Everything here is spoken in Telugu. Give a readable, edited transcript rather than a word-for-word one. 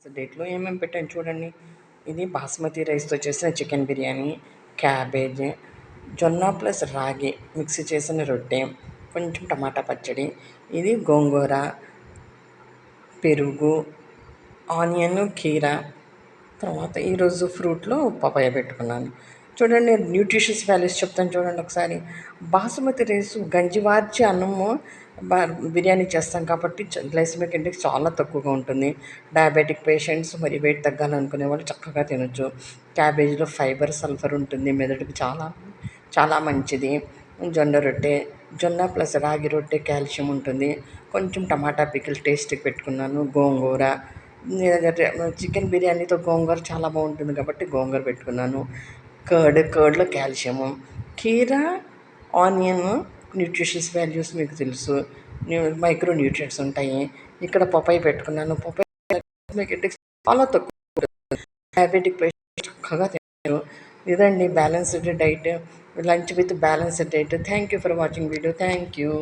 డేట్లో ఏమేమి పెట్టాను చూడండి. ఇది బాస్మతి రైస్తో చేసిన చికెన్ బిర్యానీ, క్యాబేజ్, జొన్న ప్లస్ రాగి మిక్సీ చేసిన రొట్టె, కొంచెం టమాటా పచ్చడి, ఇది గోంగూర, పెరుగు, ఆనియన్, కీరా. తర్వాత ఈరోజు ఫ్రూట్లో పపాయ పెట్టుకున్నాను. చూడండి న్యూట్రిషియస్ వాల్యూస్ చెప్తాను చూడండి ఒకసారి. బాసుమతి రైస్ గంజి వార్చి అన్నము బా బిర్యానీ చేస్తాం కాబట్టి గ్లైసెమిక్ ఇండెక్స్ చాలా తక్కువగా ఉంటుంది. డయాబెటిక్ పేషెంట్స్ మరి వెయిట్ తగ్గాలనుకునే వాళ్ళు చక్కగా తినొచ్చు. క్యాబేజీలో ఫైబర్, సల్ఫర్ ఉంటుంది, మెదడుకి చాలా చాలా మంచిది. జొన్న రొట్టె, జొన్న ప్లస్ రాగి రొట్టె కాల్షియం ఉంటుంది. కొంచెం టమాటా పికిల్ టేస్ట్కి పెట్టుకున్నాను. గోంగూర, చికెన్ బిర్యానీతో గోంగూర చాలా బాగుంటుంది కాబట్టి గోంగూర పెట్టుకున్నాను. కర్డ్లో కాల్షియము, కీరా, ఆనియన్ న్యూట్రిషియస్ వాల్యూస్ మీకు తెలుసు, మైక్రో న్యూట్రియంట్స్ ఉంటాయి. ఇక్కడ పపాయ పెట్టుకున్నాను. పపాయ మీకు ఇండెక్స్ చాలా తక్కువ, డయాబెటిక్ పేషెంట్ చక్కగా తింటారు. ఇదండి balanced diet, lunch with balanced diet. Thank you for watching video. Thank you.